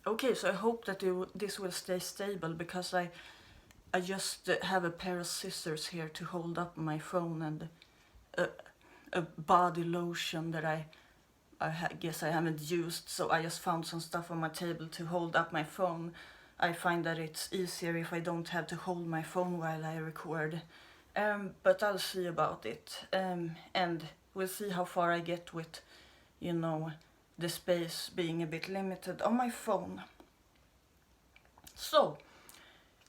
Okay, so I hope that this will stay stable, because I just have a pair of scissors here to hold up my phone, and a body lotion that I guess I haven't used, so I just found some stuff on my table to hold up my phone. I find that it's easier if I don't have to hold my phone while I record. But I'll see about it. And we'll see how far I get with, the space being a bit limited on my phone. So,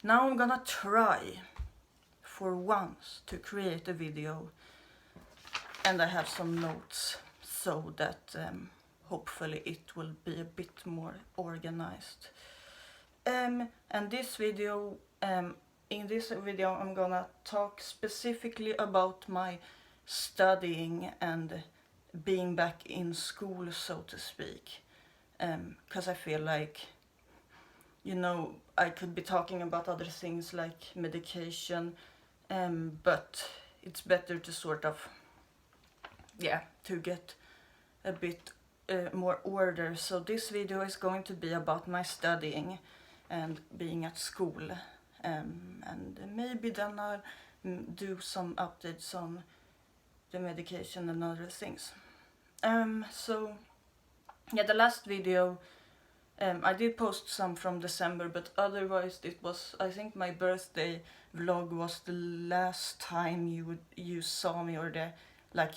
now I'm gonna try for once to create a video, and I have some notes so that hopefully it will be a bit more organized. And this video, in this video I'm gonna talk specifically about my studying and being back in school, so to speak, because I feel like, I could be talking about other things like medication, but it's better to sort of, to get a bit more order. So this video is going to be about my studying and being at school, and maybe then I'll do some updates on the medication and other things. So yeah, the last video, I did post some from December, but otherwise it was, I think my birthday vlog was the last time you saw me, or the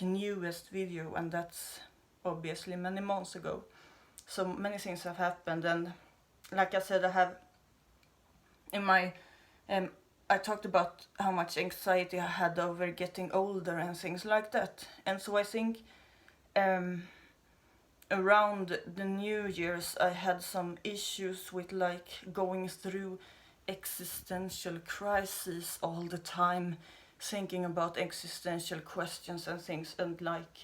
newest video, and that's obviously many months ago. So many things have happened, and like I said, I have in my I talked about how much anxiety I had over getting older and things like that. And so I think around the New Year's I had some issues with going through existential crises all the time, thinking about existential questions and things, and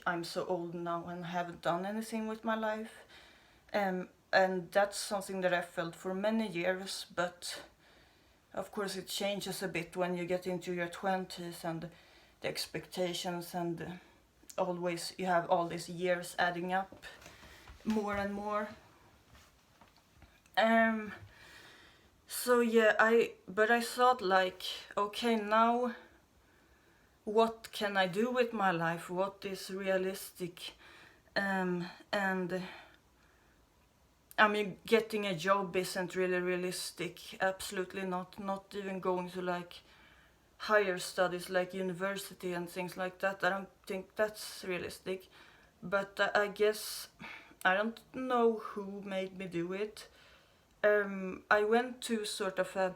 I'm so old now and haven't done anything with my life. And that's something that I felt for many years, but of course it changes a bit when you get into your 20s, and the expectations, and always you have all these years adding up more and more. So yeah, I thought okay, now what can I do with my life? What is realistic? And I mean, getting a job isn't really realistic. Absolutely not. Not even going to higher studies like university and things like that. I don't think that's realistic. But I guess I don't know who made me do it. I went to sort of a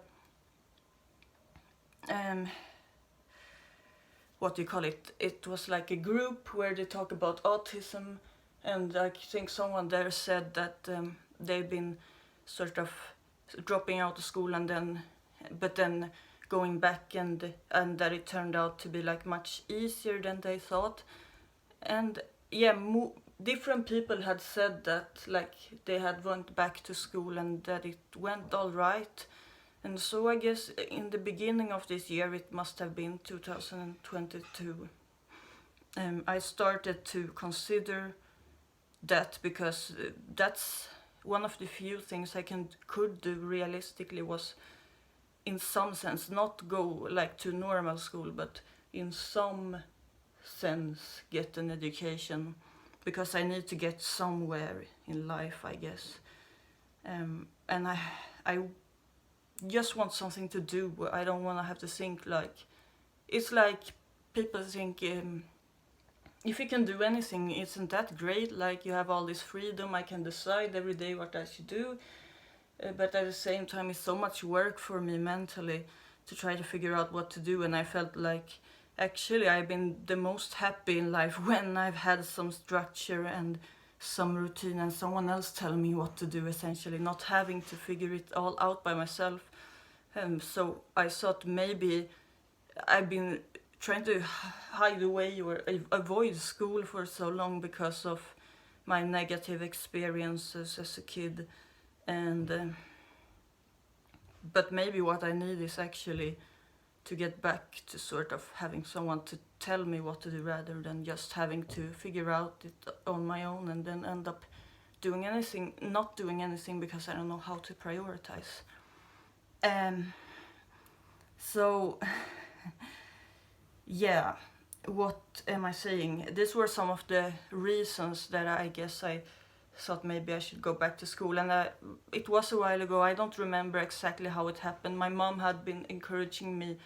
what do you call it? It was like a group where they talk about autism, and I think someone there said that they've been sort of dropping out of school but then going back, and that it turned out to be much easier than they thought. And yeah, different people had said that they had went back to school and that it went all right. And so I guess in the beginning of this year, it must have been 2022, I started to consider that, because that's one of the few things I could do realistically, was in some sense not go to normal school, but in some sense get an education, because I need to get somewhere in life, I guess. And I just want something to do. I don't want to have to think it's people think if you can do anything, isn't that great? You have all this freedom, I can decide every day what I should do. But at the same time, it's so much work for me mentally to try to figure out what to do. And I felt actually I've been the most happy in life when I've had some structure and some routine, and someone else tell me what to do, essentially, not having to figure it all out by myself. So I thought maybe I've been trying to hide away or avoid school for so long because of my negative experiences as a kid. And but maybe what I need is actually to get back to sort of having someone to tell me what to do, rather than just having to figure out it on my own and then end up not doing anything because I don't know how to prioritize. So yeah, what am I saying? These were some of the reasons that I guess I thought maybe I should go back to school. And it was a while ago. I don't remember exactly how it happened. My mom had been encouraging me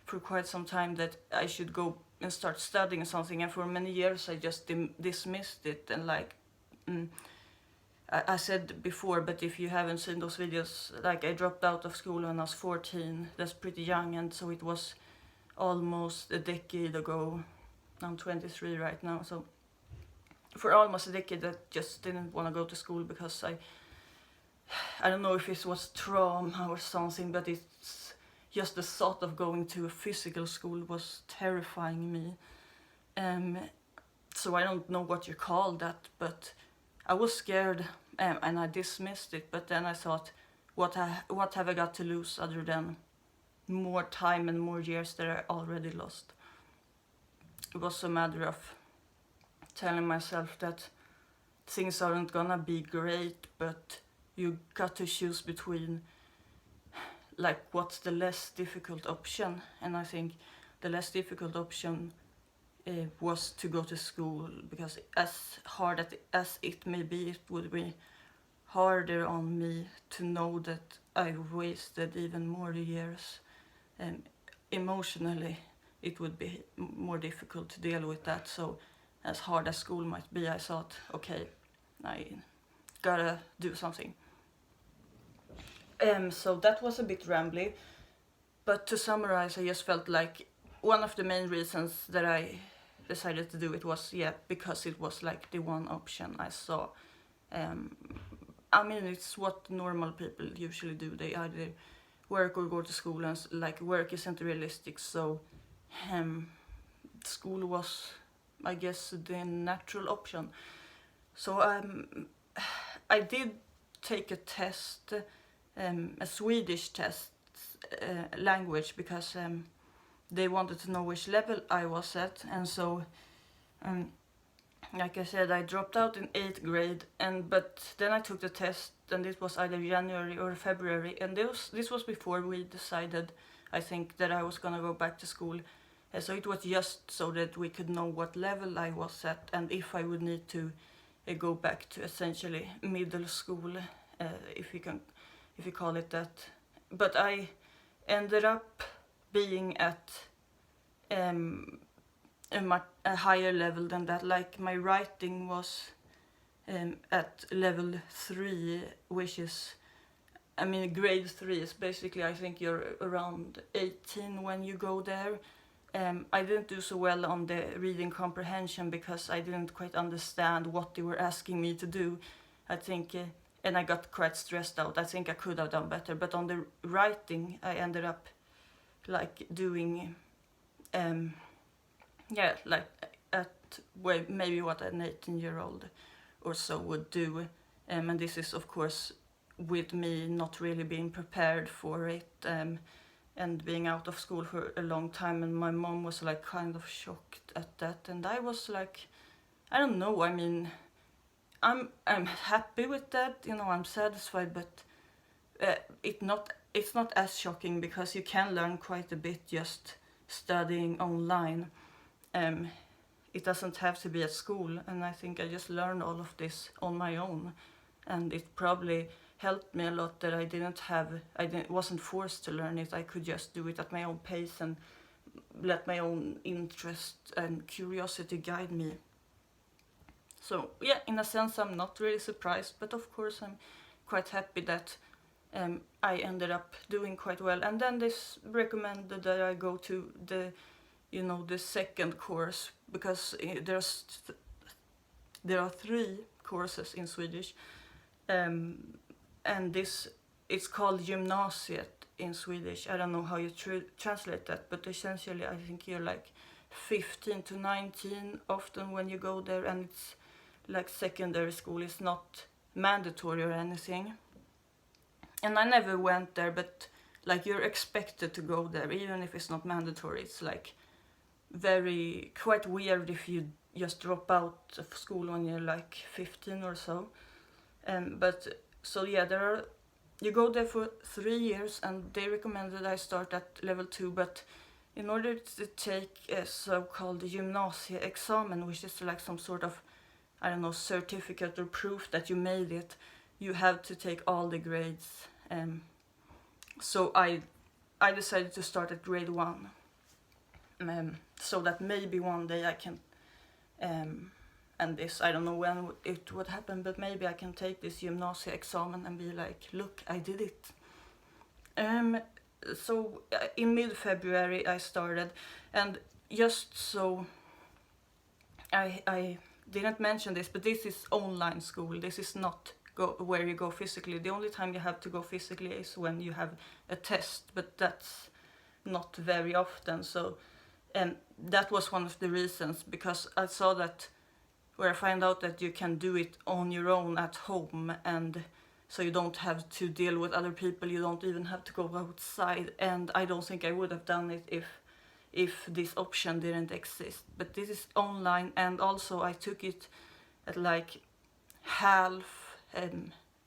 for quite some time that I should go and start studying something, and for many years I just dismissed it. And like I said before, but if you haven't seen those videos, like I dropped out of school when I was 14. That's pretty young, and so it was almost a decade ago. I'm 23 right now, so for almost a decade I just didn't want to go to school because I don't know if it was trauma or something, but it's just the thought of going to a physical school was terrifying me. So I don't know what you call that, but I was scared, and I dismissed it. But then I thought, what have I got to lose other than more time and more years that I already lost? It was a matter of telling myself that things aren't gonna be great, but you got to choose between like what's the less difficult option. And I think the less difficult option was to go to school, because as hard as it may be, it would be harder on me to know that I wasted even more years, and emotionally it would be more difficult to deal with that. So as hard as school might be, I thought, okay, I gotta do something. So that was a bit rambly, but to summarize, I just felt like one of the main reasons that I decided to do it was, because it was like the one option I saw. I mean, it's what normal people usually do. They either work or go to school, and like work isn't realistic, so school was, I guess, the natural option. So I did take a test, a Swedish test, language, because they wanted to know which level I was at. And so like I said, I dropped out in 8th grade, but then I took the test, and it was either January or February, and this was before we decided, I think, that I was gonna go back to school. So it was just so that we could know what level I was at, and if I would need to go back to essentially middle school, if you call it that. But I ended up being at a higher level than that. Like my writing was at level 3, which is, I mean, grade 3 is basically, I think you're around 18 when you go there. I didn't do so well on the reading comprehension because I didn't quite understand what they were asking me to do. I think, and I got quite stressed out. I think I could have done better, but on the writing, I ended up like doing, like at maybe what an 18-year-old or so would do. And this is, of course, with me not really being prepared for it, and being out of school for a long time. And my mom was like kind of shocked at that, and I was like, I don't know, I mean, I'm happy with that, you know, I'm satisfied, but it's not as shocking, because you can learn quite a bit just studying online. It doesn't have to be at school, and I think I just learned all of this on my own, and it probably helped me a lot that I wasn't forced to learn it. I could just do it at my own pace and let my own interest and curiosity guide me. So yeah, in a sense I'm not really surprised, but of course I'm quite happy that I ended up doing quite well. And then this recommended that I go to the second course, because there are 3 courses in Swedish, and it's called gymnasiet in Swedish. I don't know how you translate that, but essentially I think you're like 15 to 19 often when you go there, and it's like secondary school. It's not mandatory or anything. And I never went there, but like you're expected to go there, even if it's not mandatory. It's like quite weird if you just drop out of school when you're like 15 or so. But so yeah, you go there for 3 years, and they recommended I start at level 2, but in order to take a so-called gymnasieexamen, which is like some sort of, I don't know, certificate or proof that you made it, you have to take all the grades. So I decided to start at grade 1, so that maybe one day I can, and this, I don't know when it would happen, but maybe I can take this gymnasieexamen and be like, look, I did it. So in mid-February I started, and just so I didn't mention this, but this is online school. This is not where you go physically. The only time you have to go physically is when you have a test, but that's not very often. So that was one of the reasons, because I saw that, where I find out that you can do it on your own at home, and so you don't have to deal with other people, you don't even have to go outside, and I don't think I would have done it if this option didn't exist. But this is online, and also I took it at like half,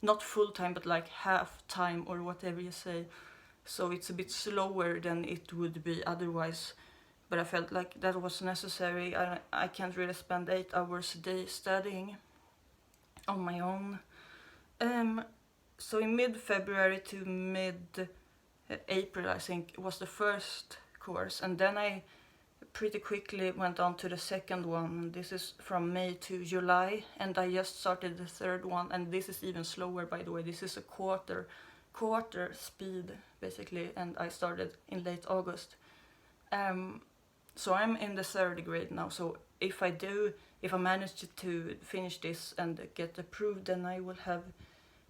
not full time, but like half time or whatever you say. So it's a bit slower than it would be otherwise. But I felt like that was necessary. I can't really spend 8 hours a day studying on my own. So in mid-February to mid-April, I think, was the first course, and then I pretty quickly went on to the second one. This is from May to July, and I just started the third one, and this is even slower, by the way. This is a quarter speed basically, and I started in late August. So I'm in the 3rd grade now, so if I manage to finish this and get approved, then I will have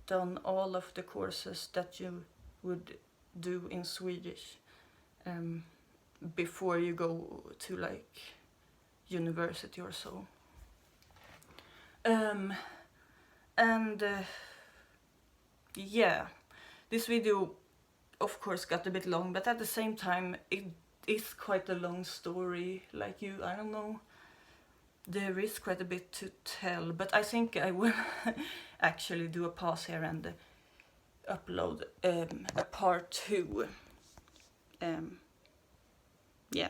done all of the courses that you would do in Swedish before you go to like university or so. Yeah, this video of course got a bit long, but at the same time it is quite a long story. Like I don't know, there is quite a bit to tell, but I think I will actually do a pause here and upload a part 2. Yeah.